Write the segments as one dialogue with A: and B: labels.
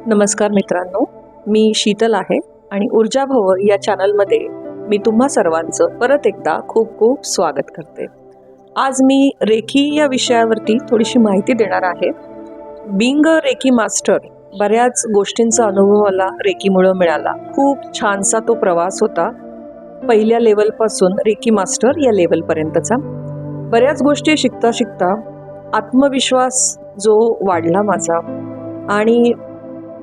A: नमस्कार मित्रांनो, मी शीतल आहे आणि ऊर्जा भवर या चॅनलमध्ये मी तुम्हा सर्वांचं परत एकदा खूप खूप स्वागत करते. आज मी रेकी या विषयावरती थोडीशी माहिती देणार आहे. बीइंग अ रेकी मास्टर, बऱ्याच गोष्टींचा अनुभव मला रेकीमुळे मिळाला. खूप छानसा तो प्रवास होता, पहिल्या लेवलपासून रेकी मास्टर या लेवलपर्यंतचा. बऱ्याच गोष्टी शिकता शिकता आत्मविश्वास जो वाढला माझा, आणि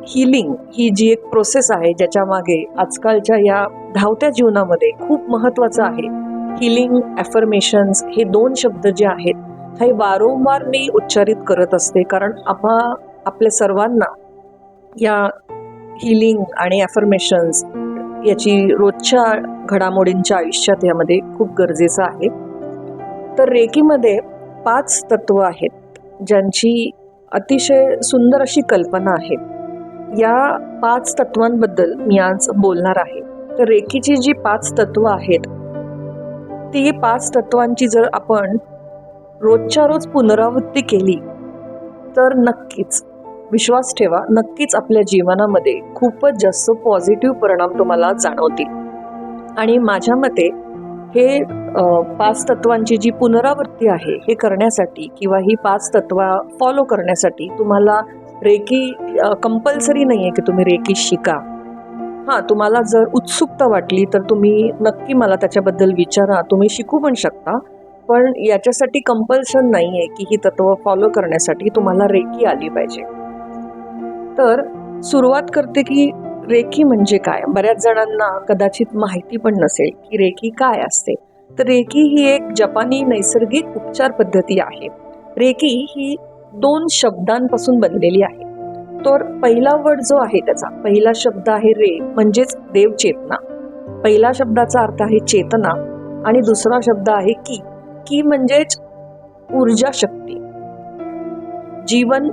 A: हीलिंग ही जी एक प्रोसेस आहे ज्याच्या मागे आजकालच्या या धावत्या जीवनामध्ये खूप महत्त्वाचं आहे. हीलिंग, ॲफर्मेशन्स हे दोन शब्द जे आहेत हे वारंवार मी उच्चारित करत असते, कारण आपल्या सर्वांना या हीलिंग आणि ॲफर्मेशन्स याची रोजच्या घडामोडींच्या आयुष्यात यामध्ये खूप गरजेचं आहे. तर रेकीमध्ये 5 तत्व आहेत ज्यांची अतिशय सुंदर अशी कल्पना आहे. या 5 तत्वांबद्दल मी आज बोलणार आहे. तर रेकीची जी 5 तत्व आहेत, ती 5 तत्वांची जर आपण रोजच्या रोज पुनरावृत्ती केली तर नक्कीच, विश्वास ठेवा, नक्कीच आपल्या जीवनामध्ये खूपच जास्त पॉझिटिव्ह परिणाम तुम्हाला जाणवतील. आणि माझ्या मते हे 5 तत्वांची जी पुनरावृत्ती आहे हे करण्यासाठी किंवा ही 5 तत्व फॉलो करण्यासाठी तुम्हाला रेकी कंपल्सरी नाही आहे की तुम्ही रेकी शिका. हां, तुम्हाला जर उत्सुकता वाटली तर तुम्ही नक्की मला त्याच्याबद्दल विचारा, तुम्ही शिकू पण शकता. पण याच्यासाठी कंपल्शन नाही आहे की ही तत्व फॉलो करण्यासाठी तुम्हाला रेकी आली पाहिजे. तर सुरुवात करते की रेकी म्हणजे काय. बऱ्याच जणांना कदाचित माहिती पण नसेल की रेकी काय असते. तर रेकी ही एक जपानी नैसर्गिक उपचार पद्धती आहे. रेकी ही 2 शब्दांपासून बनलेली आहे. तर पहिला वर्ड जो आहे, त्याचा पहिला शब्द आहे रे, म्हणजेच देव चेतना. पहिला शब्दाचा अर्थ आहे चेतना आणि दुसरा शब्द आहे की. की म्हणजेच ऊर्जा शक्ती, जीवन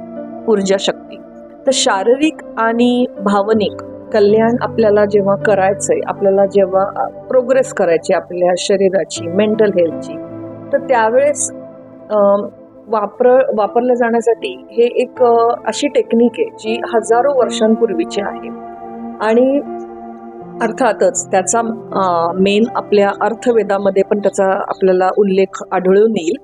A: ऊर्जा शक्ती. तर शारीरिक आणि भावनिक कल्याण आपल्याला जेव्हा करायचंय, आपल्याला जेव्हा प्रोग्रेस करायची आपल्या शरीराची, मेंटल हेल्थची, तर त्यावेळेस वापरलं जाण्यासाठी हे एक अशी टेक्निक आहे जी हजारो वर्षांपूर्वीची आहे. आणि अर्थातच त्याचा मेन आपल्या अर्थवेदामध्ये पण त्याचा आपल्याला उल्लेख आढळून येईल.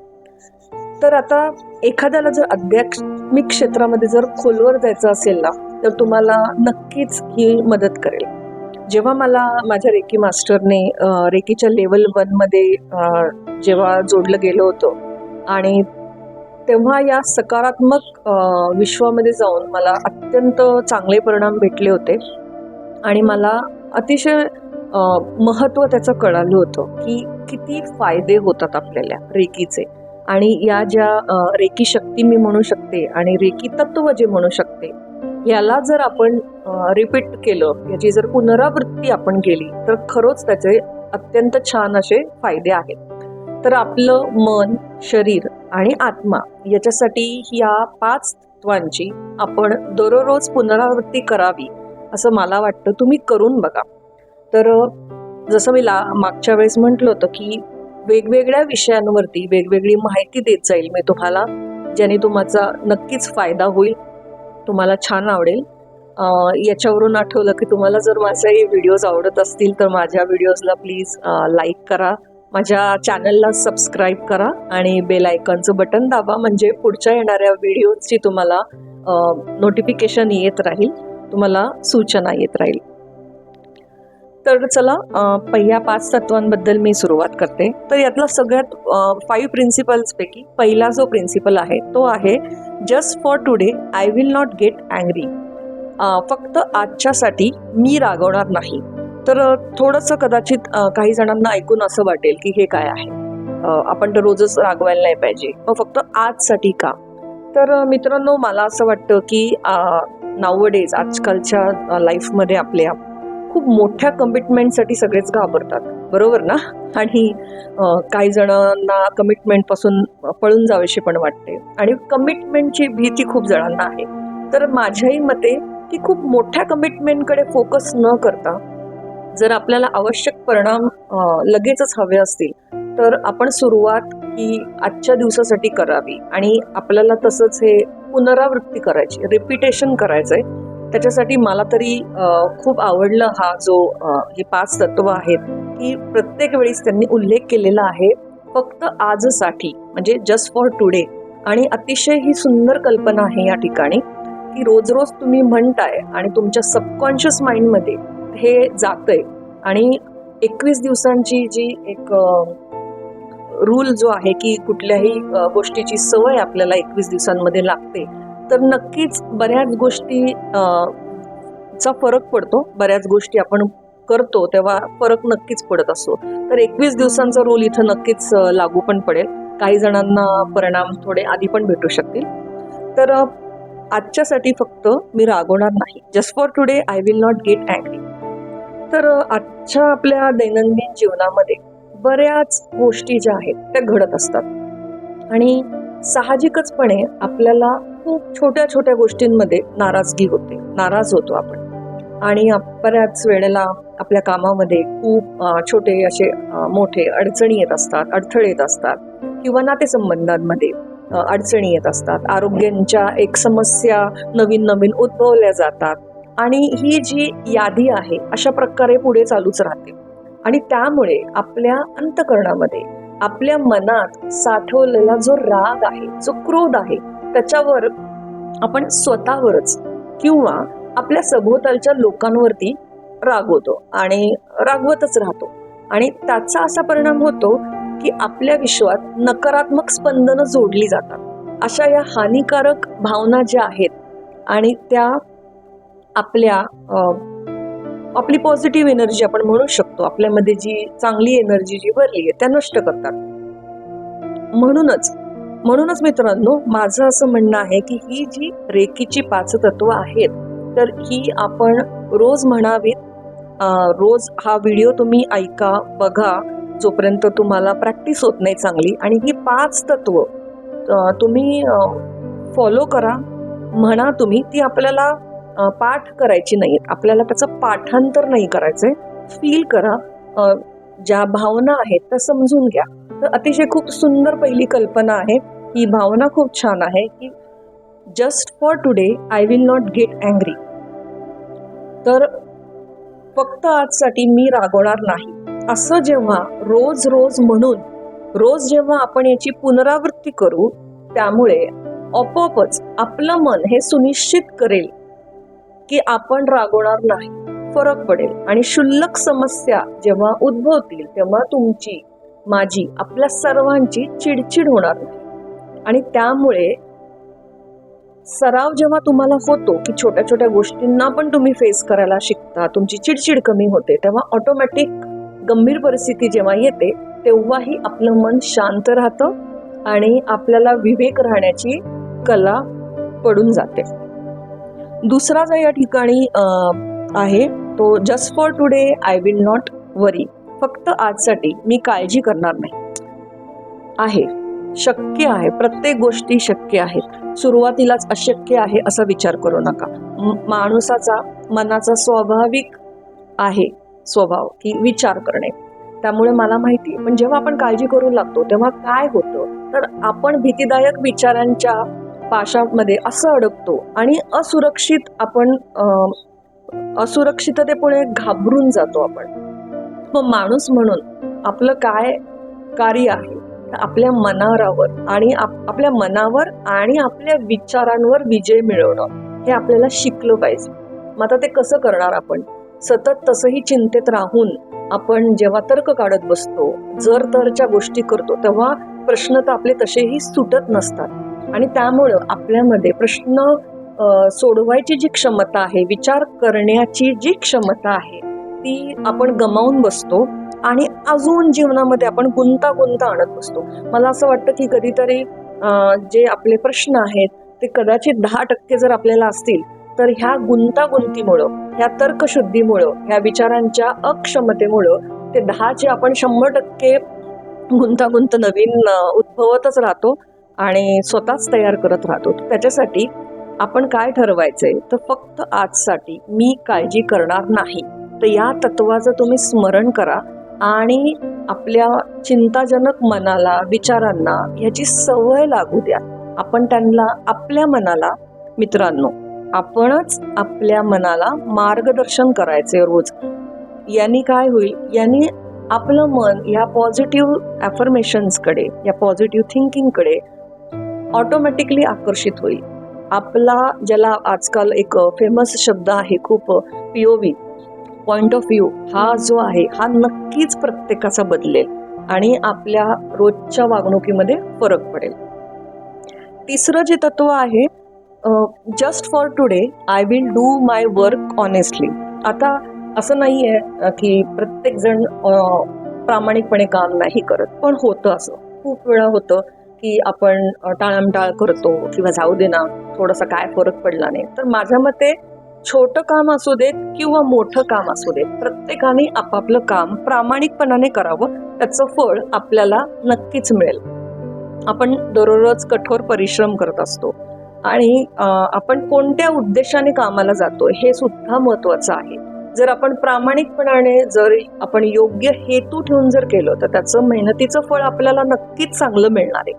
A: तर आता एखाद्याला जर आध्यात्मिक क्षेत्रामध्ये जर खोलवर जायचं असेल ना, तर तुम्हाला नक्कीच ही मदत करेल. जेव्हा मला माझ्या रेकी मास्टरने रेकीच्या लेवल 1 मध्ये जेव्हा जोडलं गेलो होतो, आणि तेव्हा या सकारात्मक विश्वामध्ये जाऊन मला अत्यंत चांगले परिणाम भेटले होते. आणि मला अतिशय महत्त्व त्याचं कळालं होतं की किती फायदे होतात आपल्याला रेकीचे. आणि या ज्या रेकी शक्ती मी म्हणू शकते आणि रेकी तत्व जे म्हणू शकते, याला जर आपण रिपीट केलं, याची जर पुनरावृत्ती आपण केली तर खरंच त्याचे अत्यंत छान असे फायदे आहेत. तर आपलं मन, शरीर आणि आत्मा याच्यासाठी या 5 तत्वांची आपण दररोज पुनरावृत्ती करावी असं मला वाटतं. तुम्ही करून बघा. तर जसं मी मागच्या वेळेस म्हटलं होतं की वेगवेगळ्या विषयांवरती वेगवेगळी माहिती देत जाईल मी तुम्हाला, ज्याने तुम्हाला नक्कीच फायदा होईल, तुम्हाला छान आवडेल. याच्यावरून आठवलं की तुम्हाला जर माझे व्हिडिओज आवडत असतील तर माझ्या व्हिडिओजला प्लीज लाईक करा, माझ्या चॅनलला सबस्क्राईब करा आणि बेल आयकॉनचं बटन दाबा, म्हणजे पुढच्या येणाऱ्या व्हिडिओजची तुम्हाला नोटिफिकेशन येत राहील, तुम्हाला सूचना येत राहील. तर चला, पहिल्या 5 तत्वांबद्दल मी सुरुवात करते. तर यातला सगळ्यात 5 प्रिन्सिपल्सपैकी पहिला जो प्रिन्सिपल आहे तो आहे just for today I will not get angry. फक्त आजच्यासाठी मी रागवणार नाही. तर थोडंसं कदाचित काही जणांना ऐकून असं वाटेल की हे काय आहे, आपण तर रोजच रागवायला नाही पाहिजे, मग फक्त आजसाठी का. तर मित्रांनो, मला असं वाटतं की नाउअडेज, आजकालच्या लाईफमध्ये आपल्या खूप मोठ्या कमिटमेंटसाठी सगळेच घाबरतात, बरोबर ना. आणि काही जणांना कमिटमेंटपासून पळून जावीशी पण वाटते, आणि कमिटमेंटची भीती खूप जणांना आहे. तर माझ्याही मते की खूप मोठ्या कमिटमेंटकडे फोकस न करता, जर आपल्याला आवश्यक परिणाम लगेचच हवे असतील तर आपण सुरुवात ही आजच्या दिवसासाठी करावी. आणि आपल्याला तसंच हे पुनरावृत्ती करायची, रिपिटेशन करायचंय. त्याच्यासाठी मला तरी खूप आवडलं हा जो हे 5 तत्व आहेत की प्रत्येक वेळेस त्यांनी उल्लेख केलेला आहे फक्त आजसाठी, म्हणजे जस्ट फॉर टुडे. आणि अतिशय ही सुंदर कल्पना आहे या ठिकाणी की रोज रोज तुम्ही म्हणताय आणि तुमच्या सबकॉन्शियस माइंडमध्ये हे जातंय. आणि 21 दिवसांची जी एक रूल जो आहे की कुठल्याही गोष्टीची सवय आपल्याला 21 दिवसांमध्ये लागते, तर नक्कीच बऱ्याच गोष्टी चा फरक पडतो. बऱ्याच गोष्टी आपण करतो तेव्हा फरक नक्कीच पडत असतो. तर 21 दिवसांचा रूल इथं नक्कीच लागू पण पडेल. काही जणांना परिणाम थोडे आधी पण भेटू शकतील. तर आजच्यासाठी फक्त मी रागवणार नाही. Just for today I will not get angry. तर आजच्या आपल्या दैनंदिन जीवनामध्ये बऱ्याच गोष्टी ज्या आहेत त्या घडत असतात आणि साहजिकचपणे आपल्याला खूप छोट्या छोट्या गोष्टींमध्ये नाराज होतो आपण. आणि बऱ्याच वेळेला आपल्या कामामध्ये खूप छोटे असे मोठे अडचणी येत असतात, अडथळे येत असतात किंवा नातेसंबंधांमध्ये अडचणी येत असतात. आरोग्यांच्या एक समस्या नवीन नवीन उद्भवल्या जातात आणि ही जी यादी आहे अशा प्रकारे पुढे चालूच राहते. आणि त्यामुळे आपल्या अंतःकरणामध्ये, आपल्या मनात साठवलेला जो राग आहे, जो क्रोध आहे, त्याच्यावर आपण स्वतःवरच किंवा आपल्या सभोवतालच्या लोकांवरती रागवतो आणि रागवतच राहतो. आणि त्याचा असा परिणाम होतो की आपल्या विश्वात नकारात्मक स्पंदनं जोडली जातात. अशा या हानिकारक भावना ज्या आहेत आणि त्या आपली पॉझिटिव्ह एनर्जी आपण म्हणू शकतो, आपल्यामध्ये जी चांगली एनर्जी जी भरली आहे त्या नष्ट करतात. म्हणूनच मित्रांनो, माझं असं म्हणणं आहे की ही जी रेकीची 5 तत्व आहेत तर ही आपण रोज म्हणावीत. रोज हा व्हिडिओ तुम्ही ऐका, बघा, जोपर्यंत तुम्हाला प्रॅक्टिस होत नाही चांगली. आणि ही 5 तत्व तुम्ही फॉलो करा, म्हणा तुम्ही. ती आपल्याला पाठ करायची नाहीत, आपल्याला त्याचं पाठांतर नाही करायचंय. फील करा, ज्या भावना आहेत त्या समजून घ्या. तर अतिशय खूप सुंदर पहिली कल्पना आहे. ही भावना खूप छान आहे की just for today I will not get angry. तर फक्त आजसाठी मी रागवणार नाही, असं जेव्हा रोज रोज म्हणून रोज जेव्हा आपण याची पुनरावृत्ती करू, त्यामुळे आपोआपच आपलं मन हे सुनिश्चित करेल की आपण रागवणार नाही, फरक पडेल. आणि क्षुल्लक समस्या जेव्हा उद्भवतील तेव्हा तुमची, माझी, आपल्या सर्वांची चिडचिड होणार नाही. आणि त्यामुळे सराव जेव्हा तुम्हाला होतो की छोट्या छोट्या गोष्टींना पण तुम्ही फेस करायला शिकता, तुमची चिडचिड कमी होते, तेव्हा ऑटोमॅटिक गंभीर परिस्थिती जेव्हा येते तेव्हाही आपलं मन शांत राहतं आणि आपल्याला विवेक राहण्याची कला पडून जाते. दुसरा जो या ठिकाणी आहे तो just for today I will not worry. फक्त आजसाठी मी काळजी करणार नाही. आहे, शक्य आहे, प्रत्येक गोष्टी शक्य आहेत. सुरुवातीलाच अशक्य आहे असा विचार करू नका. माणसाचा, मनाचा स्वाभाविक आहे स्वभाव की विचार करणे. त्यामुळे मला माहिती, पण जेव्हा आपण काळजी करू लागतो तेव्हा काय होतं, तर आपण भीतीदायक विचारांच्या पाशामध्ये असं अडकतो आणि असुरक्षिततेपुढे घाबरून जातो आपण. मग माणूस म्हणून आपलं काय कार्य आहे, आपल्या मनावर आणि आपल्या विचारांवर विजय मिळवणं हे आपल्याला शिकलं पाहिजे. मग आता ते कसं करणार आपण? सतत तसंही चिंतेत राहून आपण जेव्हा तर्क काढत बसतो, जर तरच्या गोष्टी करतो, तेव्हा प्रश्न तर आपले तसेही सुटत नसतात. आणि त्यामुळं आपल्यामध्ये प्रश्न सोडवायची जी क्षमता आहे, विचार करण्याची जी क्षमता आहे, ती आपण गमावून बसतो आणि अजून जीवनामध्ये आपण गुंतागुंत आणत बसतो. मला असं वाटतं की कधीतरी जे आपले प्रश्न आहेत ते कदाचित 10% जर आपल्याला असतील, तर ह्या गुंतागुंतीमुळं, ह्या तर्कशुद्धीमुळं, ह्या विचारांच्या अक्षमतेमुळं ते 10चे आपण 100% गुंतागुंत नवीन उद्भवतच राहतो आणि स्वतःच तयार करत राहतो. त्याच्यासाठी आपण काय ठरवायचंय, तर फक्त आजसाठी मी काळजी करणार नाही. तर या तत्वाचं तुम्ही स्मरण करा आणि आपल्या चिंताजनक मनाला, विचारांना ह्याची सवय लागू द्या. आपण त्यांना, आपल्या मनाला मित्रांनो, आपणच आपल्या मनाला मार्गदर्शन करायचे रोज. यांनी काय होईल, यांनी आपलं मन या पॉझिटिव्ह ॲफर्मेशन्सकडे, या पॉझिटिव्ह थिंकिंगकडे ऑटोमॅटिकली आकर्षित होईल. आपला, ज्याला आजकाल एक फेमस शब्द आहे खूप, POV, पॉइंट ऑफ व्ह्यू, हा जो आहे हा नक्कीच प्रत्येकाचा बदलेल आणि आपल्या रोजच्या वागणुकीमध्ये फरक पडेल. तिसरं जे तत्व आहे, just for today I will do my work honestly. आता असं नाही आहे की प्रत्येकजण प्रामाणिकपणे काम नाही करत, पण होतं असं, खूप वेळा होतं की आपण टाळमटाळ करतो किंवा जाऊ दे ना, थोडासा काय फरक पडला नाही. तर माझ्या मते छोटं काम असू देत किंवा मोठं काम असू देत, प्रत्येकाने आपापलं काम प्रामाणिकपणाने करावं, त्याचं फळ आपल्याला नक्कीच मिळेल. आपण दररोज कठोर परिश्रम करत असतो आणि आपण कोणत्या उद्देशाने कामाला जातोय हे सुद्धा महत्वाचं आहे. जर आपण प्रामाणिकपणाने, जर आपण योग्य हेतू ठेवून जर केलं, तर त्याचं मेहनतीचं फळ आपल्याला नक्कीच चांगलं मिळणार आहे.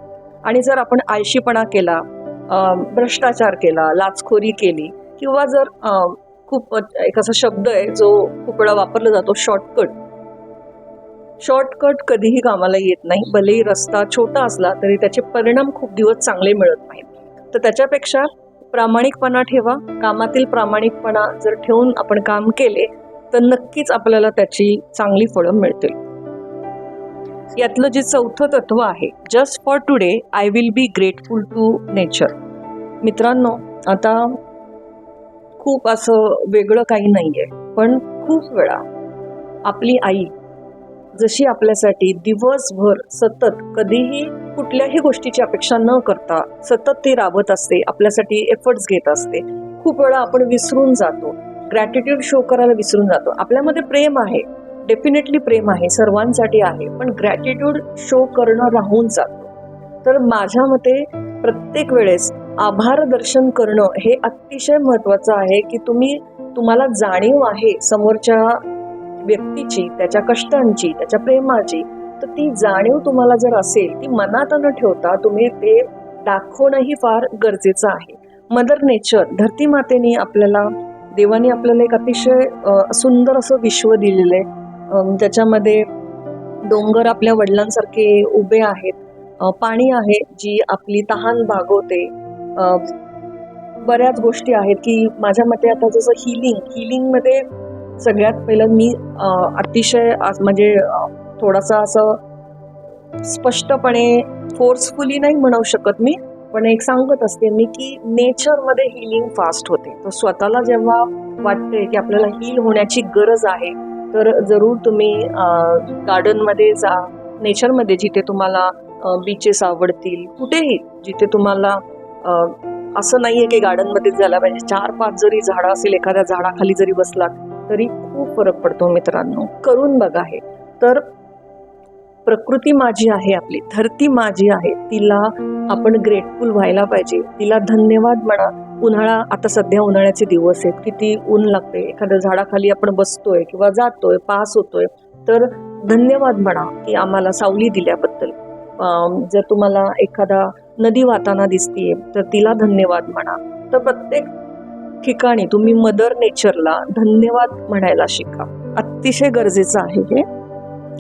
A: आणि जर आपण आळशीपणा केला, भ्रष्टाचार केला, लाचखोरी केली, किंवा जर खूप एक असा शब्द आहे जो खूप वेळा वापरला जातो, शॉर्टकट कधीही कामाला येत नाही. भलेही रस्ता छोटा असला तरी त्याचे परिणाम खूप दिवस चांगले मिळत नाहीत. तर त्याच्यापेक्षा प्रामाणिकपणा ठेवा. कामातील प्रामाणिकपणा जर ठेवून आपण काम केले तर नक्कीच आपल्याला त्याची चांगली फळं मिळतील. यातलं जे चौथं तत्व आहे, just for today I will be grateful to nature. मित्रांनो, आता खूप असं वेगळं काही नाहीये, पण खूप वेळा आपली आई जशी आपल्यासाठी दिवसभर सतत कधीही कुठल्याही गोष्टीची अपेक्षा न करता सतत ती राबत असते, आपल्यासाठी एफर्ट्स घेत असते, खूप वेळा आपण विसरून जातो, ग्रॅटिट्यूड शो करायला विसरून जातो. आपल्यामध्ये प्रेम आहे, डेफिनेटली प्रेम आहे, सर्वांसाठी आहे, पण ग्रॅटिट्यूड शो करणं राहून जातो. तर माझ्या मते प्रत्येक वेळेस आभार दर्शन करणं हे अतिशय महत्वाचं आहे, की तुम्हाला जाणीव आहे समोरच्या व्यक्तीची, त्याच्या कष्टांची, त्याच्या प्रेमाची, तर ती जाणीव तुम्हाला जर असेल, ती मनात न ठेवता तुम्ही ते दाखवणंही फार गरजेचं आहे. मदर नेचर, धरती मातेने आपल्याला, देवाने आपल्याला एक अतिशय सुंदर असं विश्व दिलेलं आहे. त्याच्यामध्ये डोंगर आपल्या वडिलांसारखे उभे आहेत, पाणी आहे जी आपली तहान भागवते, बऱ्याच गोष्टी आहेत की माझ्या मते आता जसं हिलिंगमध्ये सगळ्यात पहिलं मी अतिशय म्हणजे थोडासा असं स्पष्टपणे फोर्सफुली नाही म्हणू शकत मी, पण एक सांगत असते मी की नेचरमध्ये हिलिंग फास्ट होते. तर स्वतःला जेव्हा वाटते की आपल्याला हील होण्याची गरज आहे, तर जरूर तुम्ही गार्डनमध्ये जा, नेचरमध्ये, जिथे तुम्हाला बीचेस आवडतील, कुठेही जिथे तुम्हाला असं नाहीये की गार्डनमध्येच झाला पाहिजे, 4-5 जरी झाडं असेल, एखाद्या झाडाखाली जरी बसलात तरी खूप फरक पडतो. मित्रांनो, करून बघा हे. तर प्रकृती माझी आहे, आपली धरती माझी आहे, तिला आपण ग्रेटफुल व्हायला पाहिजे, तिला धन्यवाद म्हणा. उन्हाळा, आता सध्या उन्हाळ्याचे दिवस आहेत, किती ऊन लागते, एखाद्या झाडाखाली आपण बसतोय किंवा जातोय, पास होतोय, तर धन्यवाद म्हणा की आम्हाला सावली दिल्याबद्दल. जर तुम्हाला एखादा नदी वाहताना दिसतीये तर तिला धन्यवाद म्हणा. तर प्रत्येक ठिकाणी तुम्ही मदर नेचरला धन्यवाद म्हणायला शिका, अतिशय गरजेचं आहे हे.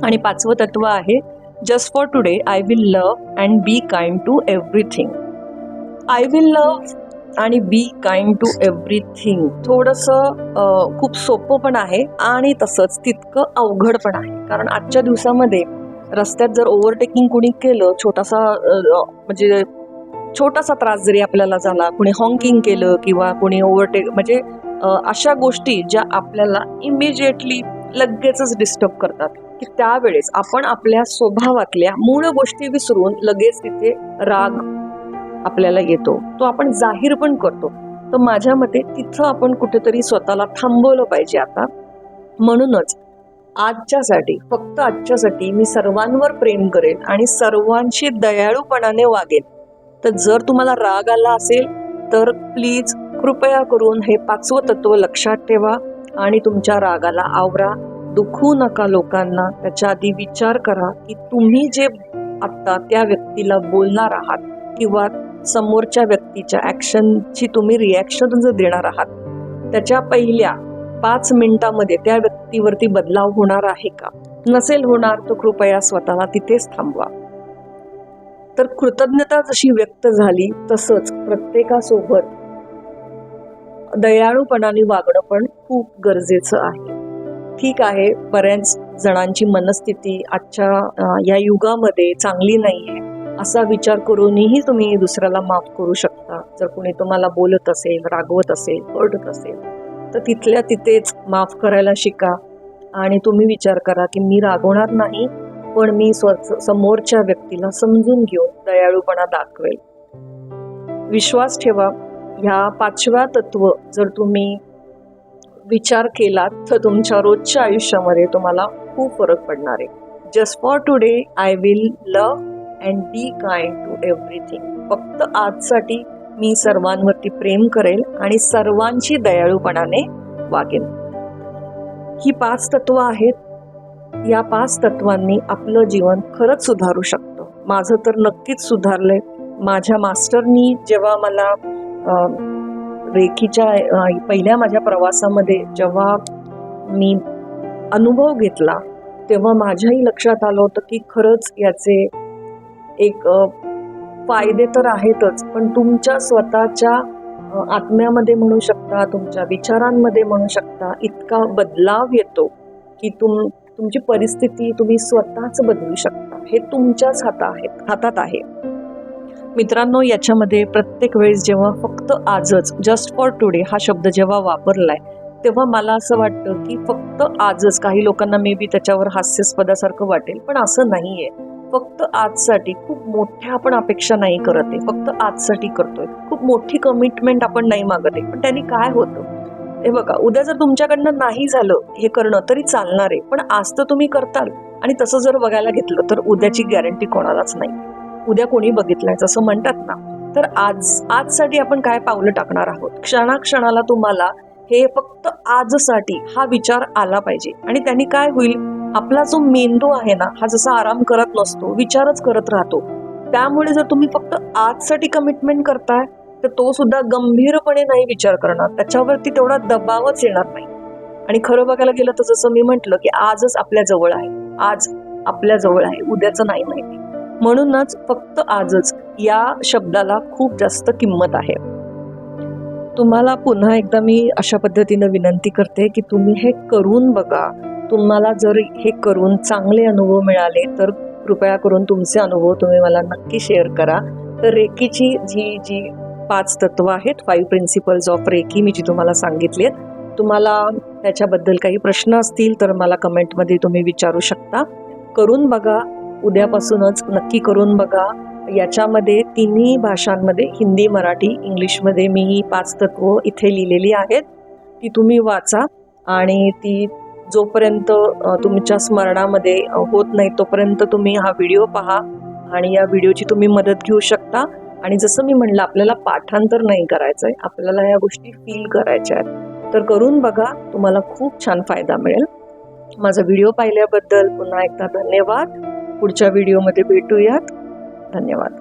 A: आणि 5वं तत्व आहे, just for today I will love and be kind to everything. I will love आणि बी काइंड टू एव्हरीथिंग थोडंसं खूप सोपं पण आहे आणि तसंच तितकं अवघड पण आहे. कारण आजच्या दिवसामध्ये रस्त्यात जर ओव्हरटेकिंग कोणी केलं, छोटासा त्रास जरी आपल्याला झाला, कोणी हॉंकिंग केलं किंवा कोणी म्हणजे अशा गोष्टी ज्या आपल्याला इमिजिएटली लगेचच डिस्टर्ब करतात, की त्यावेळेस आपण आपल्या स्वभावातल्या मूळ गोष्टी विसरून लगेच तिथे राग आपल्याला येतो, तो आपण जाहीर पण करतो. तर माझ्या मते तिथं आपण कुठेतरी स्वतःला थांबवलं पाहिजे आता. म्हणूनच आजच्यासाठी, फक्त आजच्यासाठी मी सर्वांवर प्रेम करेन आणि सर्वांशी दयाळूपणाने वागेन. तर जर तुम्हाला राग आला असेल तर प्लीज कृपया करून हे 5वं तत्व लक्षात ठेवा आणि तुमच्या रागाला आवरा. दुखवू नका लोकांना. त्याच्या आधी विचार करा की तुम्ही जे आत्ता त्या व्यक्तीला बोलणार आहात किंवा समोरच्या व्यक्तीच्या ॲक्शनची तुम्ही रिॲक्शन जर देणार आहात, त्याच्या पहिल्या 5 मिनिटामध्ये त्या व्यक्तीवरती बदलाव होणार आहे का? नसेल होणार तर कृपया स्वतःला तिथेच थांबवा. तर कृतज्ञता जशी व्यक्त झाली तसंच प्रत्येकासोबत दयाळूपणाने वागणं पण खूप गरजेचं आहे. ठीक आहे, बऱ्याच जणांची मनस्थिती आजच्या या युगामध्ये चांगली नाही आहे असा विचार करूनही तुम्ही दुसऱ्याला माफ करू शकता. जर कोणी तुम्हाला बोलत असेल, रागवत असेल, ओरडत असेल तर तिथल्या तिथेच माफ करायला शिका आणि तुम्ही विचार करा की मी रागवणार नाही, पण मी समोरच्या व्यक्तीला समजून घेऊन दयाळूपणा दाखवेल. विश्वास ठेवा, ह्या 5व्या तत्व जर तुम्ही विचार केलात तर तुमच्या रोजच्या आयुष्यामध्ये तुम्हाला खूप फरक पडणार आहे. Just for today I will love and be kind to everything. फक्त आजसाठी मी सर्वांवरती प्रेम करेल आणि सर्वांची दयाळूपणाने वागेन. ही 5 तत्व आहेत. या 5 तत्वांनी आपलं जीवन खरंच सुधारू शकतं. माझं तर नक्कीच सुधारलंय. माझ्या मास्टरनी जेव्हा मला रेकीच्या पहिल्या माझ्या प्रवासामध्ये जेव्हा मी अनुभव घेतला तेव्हा माझ्याही लक्षात आलं होतं की खरंच याचे एक फायदे तर आहेतच, पण तुमच्या स्वतःच्या आत्म्यामध्ये म्हणू शकता, तुमच्या विचारांमध्ये म्हणू शकता, इतका बदलाव येतो की तुमची परिस्थिती तुम्ही स्वतःच बदलू शकता. हे तुमच्याच हातात आहे. मित्रांनो, याच्यामध्ये प्रत्येक वेळेस जेव्हा फक्त आजच, जस्ट फॉर टुडे हा शब्द जेव्हा वापरलाय तेव्हा मला असं वाटतं की फक्त आजच, काही लोकांना मे बी त्याच्यावर हास्यास्पदासारखं वाटेल, पण असं नाहीये. फक्त आजसाठी खूप मोठ्या आपण अपेक्षा नाही करत आहे, फक्त आजसाठी करतोय. खूप मोठी कमिटमेंट आपण नाही मागत आहे, पण त्यांनी काय होतं हे बघा. उद्या जर तुमच्याकडनं नाही झालं हे करणं तरी चालणार आहे, पण आज तर तुम्ही करताल. आणि तसं जर बघायला घेतलं तर उद्याची गॅरंटी कोणालाच नाही. उद्या कोणी बघितलंय जसं म्हणतात ना. तर आजसाठी आपण काय पावलं टाकणार आहोत. क्षणाक्षणाला तुम्हाला हे फक्त आजसाठी हा विचार आला पाहिजे. आणि त्यांनी काय होईल, आपला जो मेंदू आहे ना हा जसा आराम करत नसतो, विचारच करत राहतो. त्यामुळे जर तुम्ही फक्त आजसाठी कमिटमेंट करताय तर तो सुद्धा गंभीरपणे नाही विचार करणार, त्याच्यावरती तेवढा दबावच येणार नाही. आणि खरं बघायला गेलं तर जसं मी म्हटलं की आजच आपल्या जवळ आहे, आज आपल्या जवळ आहे, उद्याचं नाही माहिती. म्हणूनच फक्त आजच या शब्दाला खूप जास्त किंमत आहे. तुम्हाला पुन्हा एकदा मी अशा पद्धतीनं विनंती करते की तुम्ही हे करून बघा. तुम्हाला जर हे करून चांगले अनुभव मिळाले तर कृपया करून तुमचे अनुभव तुम्ही मला नक्की शेअर करा. तर रेकीची जी 5 तत्व आहेत, 5 प्रिन्सिपल्स ऑफ रेकी, मी जी तुम्हाला सांगितली आहेत, तुम्हाला त्याच्याबद्दल काही प्रश्न असतील तर मला कमेंटमध्ये तुम्ही विचारू शकता. करून बघा, उद्यापासूनच नक्की करून बघा. याच्यामध्ये 3ही भाषांमध्ये, हिंदी, मराठी, इंग्लिशमध्ये मी ही 5 तत्व इथे लिहिलेली आहेत. ती तुम्ही वाचा आणि ती जोपर्यंत तुमच्या स्मरणामध्ये होत नाही तोपर्यंत तुम्ही हा व्हिडिओ पहा आणि या व्हिडिओची तुम्ही मदत घेऊ शकता. आणि जसं मी म्हणलं, आपल्याला पाठांतर नाही करायचं आहे, आपल्याला या गोष्टी फील करायच्या आहेत. तर करून बघा, तुम्हाला खूप छान फायदा मिळेल. माझा व्हिडिओ पाहिल्याबद्दल पुन्हा एकदा धन्यवाद. पुढच्या व्हिडिओमध्ये भेटूयात. धन्यवाद.